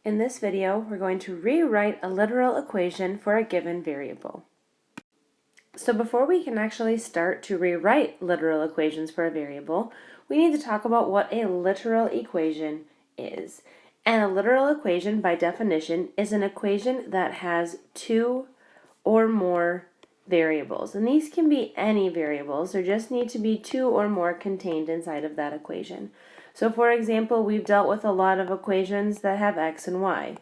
In this video, we're going to rewrite a literal equation for a given variable. So before we can actually start to rewrite literal equations for a variable, we need to talk about what a literal equation is. And a literal equation, by definition, is an equation that has two or more variables. And these can be any variables. There just need to be two or more contained inside of that equation. So for example, we've dealt with a lot of equations that have x and y.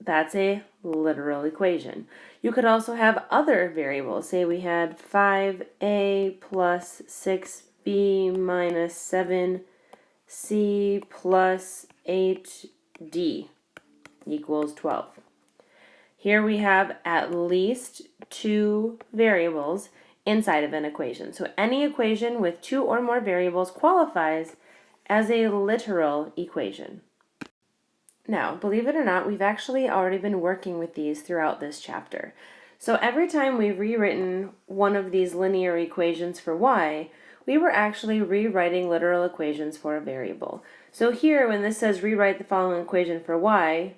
That's a literal equation. You could also have other variables. Say we had 5a plus 6b minus 7c plus 8d equals 12. Here we have at least two variables inside of an equation. So any equation with two or more variables qualifies as a literal equation. Now, believe it or not, we've actually already been working with these throughout this chapter. So every time we've rewritten one of these linear equations for y, we were actually rewriting literal equations for a variable. So here, when this says rewrite the following equation for y,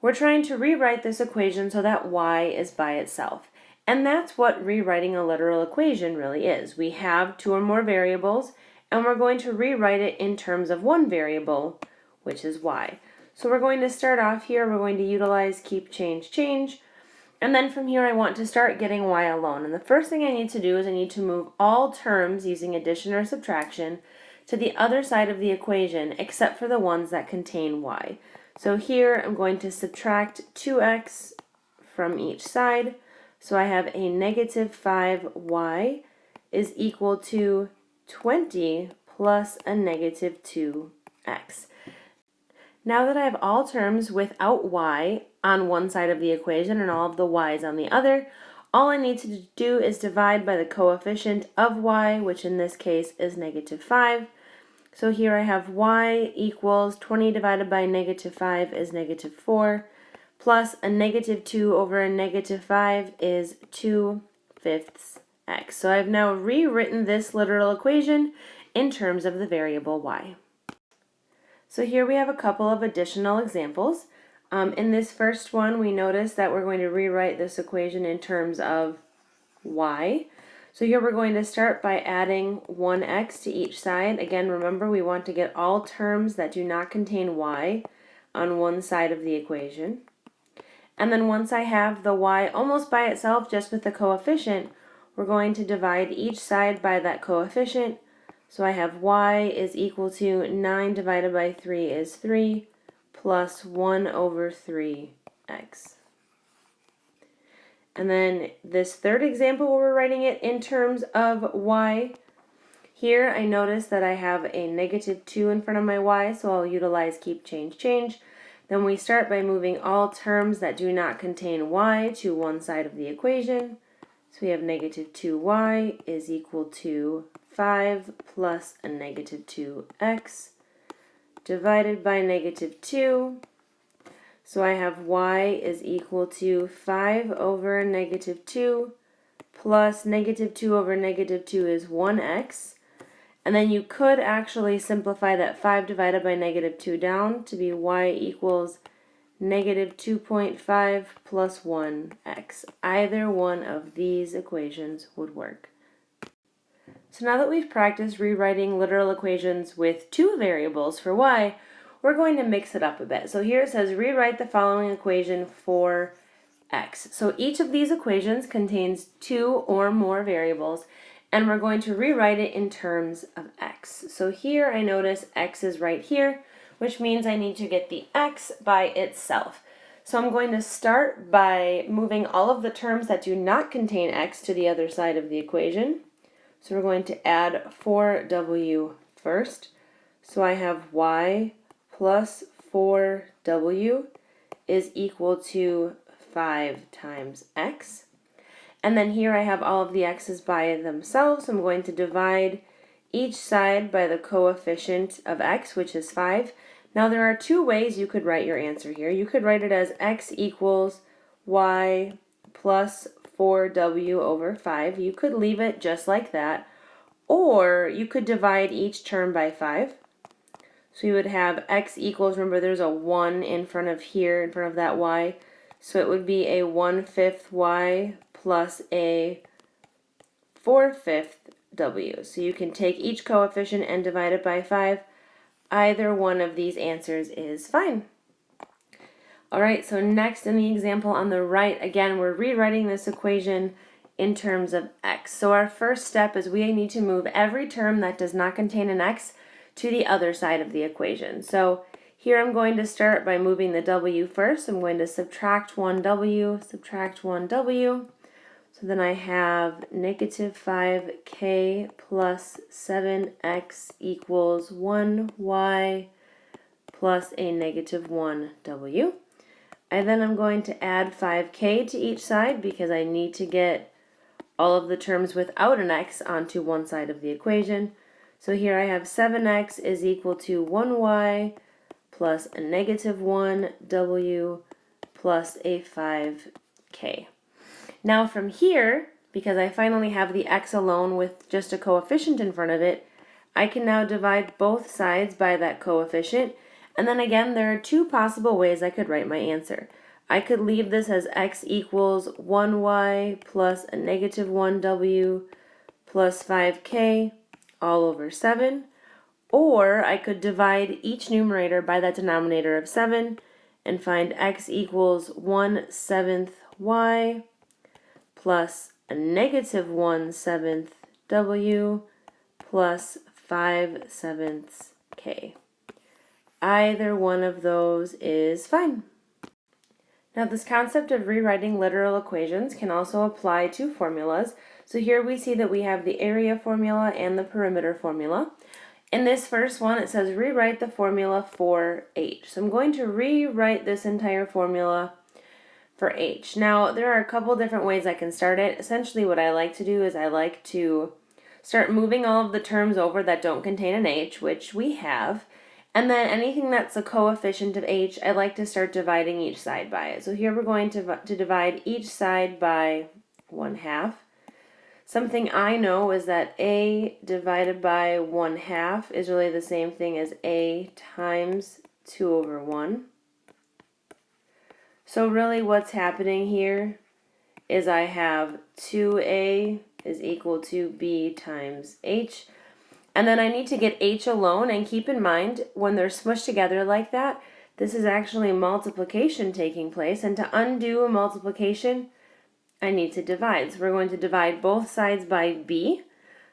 we're trying to rewrite this equation so that y is by itself. And that's what rewriting a literal equation really is. We have two or more variables, and we're going to rewrite it in terms of one variable, which is y. So we're going to start off here, we're going to utilize keep, change, change. And then from here I want to start getting y alone. And the first thing I need to do is I need to move all terms using addition or subtraction to the other side of the equation except for the ones that contain y. So here I'm going to subtract 2x from each side. So I have a negative 5y is equal to 20 plus a negative 2x. Now that I have all terms without y on one side of the equation and all of the y's on the other, all I need to do is divide by the coefficient of y, which in this case is negative 5. So here I have y equals 20 divided by negative 5 is negative 4, plus a negative 2 over a negative 5 is 2/5 x. So I've now rewritten this literal equation in terms of the variable y. So here we have a couple of additional examples. In this first one, we notice that we're going to rewrite this equation in terms of y. So here we're going to start by adding 1x to each side. Again, remember we want to get all terms that do not contain y on one side of the equation. And then once I have the y almost by itself, just with the coefficient, we're going to divide each side by that coefficient. So I have y is equal to 9 divided by 3 is 3 plus 1 over 3x. And then this third example where we're writing it in terms of y, here I notice that I have a negative 2 in front of my y, so I'll utilize keep, change, change. Then we start by moving all terms that do not contain y to one side of the equation. So we have negative 2y is equal to 5 plus a negative 2x divided by negative 2. So I have y is equal to 5 over negative 2 plus negative 2 over negative 2 is 1x. And then you could actually simplify that 5 divided by negative 2 down to be y equals negative 2.5 plus 1x. Either one of these equations would work. So now that we've practiced rewriting literal equations with two variables for y, we're going to mix it up a bit. So here it says rewrite the following equation for x. So each of these equations contains two or more variables, and we're going to rewrite it in terms of x. So here I notice x is right here, which means I need to get the x by itself. So I'm going to start by moving all of the terms that do not contain x to the other side of the equation. So we're going to add 4w first. So I have y plus 4w is equal to 5 times x. And then here I have all of the x's by themselves. So I'm going to divide each side by the coefficient of x, which is 5. Now there are two ways you could write your answer here. You could write it as x equals y plus 4w over 5. You could leave it just like that, or you could divide each term by 5. So we would have x equals, remember there's a 1 in front of here, in front of that y. So it would be a 1/5 y plus a 4/5 w. So you can take each coefficient and divide it by 5. Either one of these answers is fine. All right, so next in the example on the right, again, we're rewriting this equation in terms of x. So our first step is we need to move every term that does not contain an x to the other side of the equation. So here I'm going to start by moving the w first. I'm going to subtract 1w, subtract 1w. So then I have negative 5k plus 7x equals 1y plus a negative 1w. And then I'm going to add 5k to each side because I need to get all of the terms without an x onto one side of the equation. So here I have 7x is equal to 1y plus a negative 1w plus a 5k. Now from here, because I finally have the x alone with just a coefficient in front of it, I can now divide both sides by that coefficient. And then again, there are two possible ways I could write my answer. I could leave this as x equals 1y plus a negative 1w plus 5k all over 7. Or I could divide each numerator by that denominator of 7 and find x equals 1/7 y plus a negative 1/7 w plus 5/7 k. Either one of those is fine. Now this concept of rewriting literal equations can also apply to formulas. So here we see that we have the area formula and the perimeter formula. In this first one it says rewrite the formula for h. So I'm going to rewrite this entire formula for h. Now there are a couple different ways I can start it. Essentially what I like to do is I like to start moving all of the terms over that don't contain an h, which we have. And then anything that's a coefficient of h, I like to start dividing each side by it. So here we're going to divide each side by 1/2. Something I know is that a divided by 1/2 is really the same thing as a times 2/1. So really what's happening here is I have 2a is equal to b times h. And then I need to get h alone, and keep in mind, when they're smushed together like that, this is actually multiplication taking place, and to undo a multiplication, I need to divide. So we're going to divide both sides by b.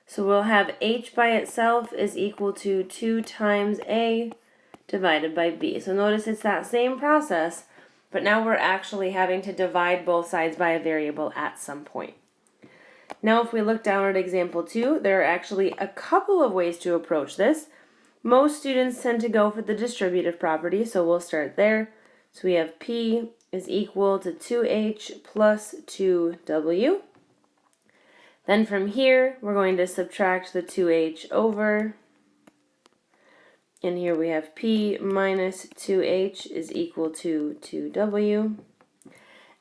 So we'll have h by itself is equal to 2 times a divided by b. So notice it's that same process, but now we're actually having to divide both sides by a variable at some point. Now if we look down at example 2, there are actually a couple of ways to approach this. Most students tend to go for the distributive property, so we'll start there. So we have p is equal to 2h plus 2w. Then from here, we're going to subtract the 2h over. And here we have p minus 2h is equal to 2w.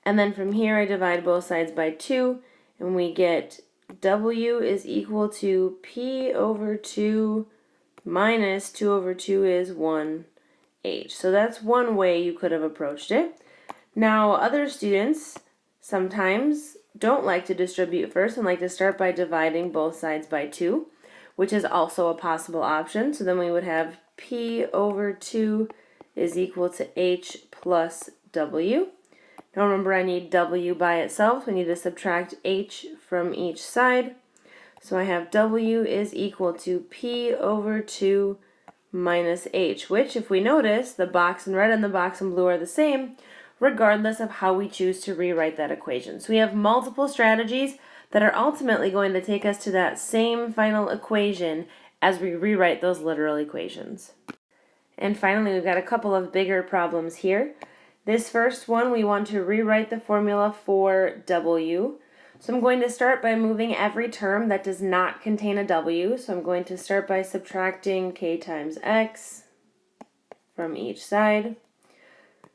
And then from here, I divide both sides by 2. And we get w is equal to p over 2 minus 2 over 2 is 1h. So that's one way you could have approached it. Now other students sometimes don't like to distribute first and like to start by dividing both sides by 2, which is also a possible option. So then we would have p over 2 is equal to h plus w. Now remember, I need w by itself. We need to subtract h from each side. So I have w is equal to p over 2 minus h, which, if we notice, the box in red and the box in blue are the same, regardless of how we choose to rewrite that equation. So we have multiple strategies that are ultimately going to take us to that same final equation as we rewrite those literal equations. And finally, we've got a couple of bigger problems here. This first one, we want to rewrite the formula for w. So I'm going to start by moving every term that does not contain a w. So I'm going to start by subtracting k times x from each side.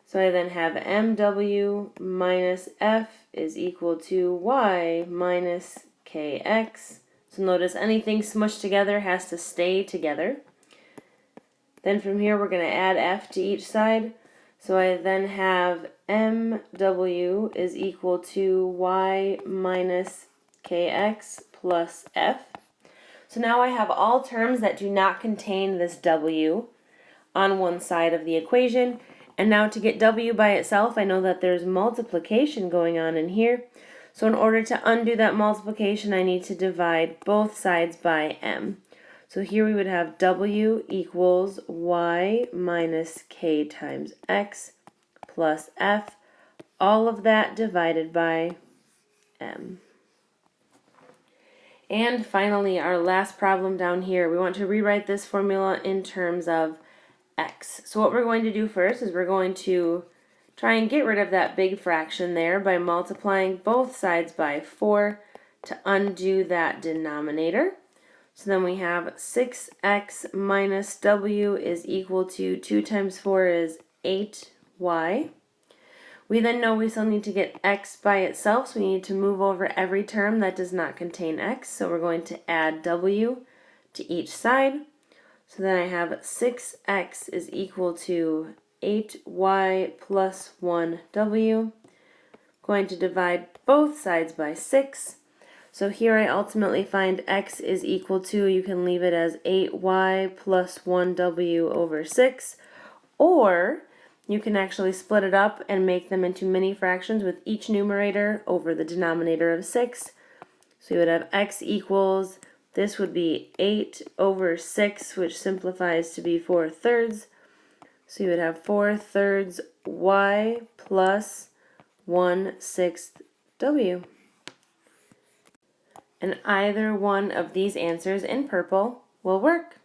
So I then have mw minus f is equal to y minus kx. So notice anything smushed together has to stay together. Then from here we're going to add f to each side. So I then have mw is equal to y minus kx plus f. So now I have all terms that do not contain this w on one side of the equation. And now to get w by itself, I know that there's multiplication going on in here. So in order to undo that multiplication, I need to divide both sides by m. So here we would have w equals y minus k times x plus f, all of that divided by m. And finally, our last problem down here, we want to rewrite this formula in terms of x. So what we're going to do first is we're going to try and get rid of that big fraction there by multiplying both sides by 4 to undo that denominator. So then we have 6x minus w is equal to 2 times 4 is 8y. We then know we still need to get x by itself, so we need to move over every term that does not contain x. So we're going to add w to each side. So then I have 6x is equal to 8y plus 1w. Going to divide both sides by 6. So here I ultimately find x is equal to, you can leave it as 8y plus 1w over 6, or you can actually split it up and make them into mini fractions with each numerator over the denominator of 6. So you would have x equals, this would be 8 over 6, which simplifies to be 4/3. So you would have 4/3 y plus 1/6 w. And either one of these answers in purple will work.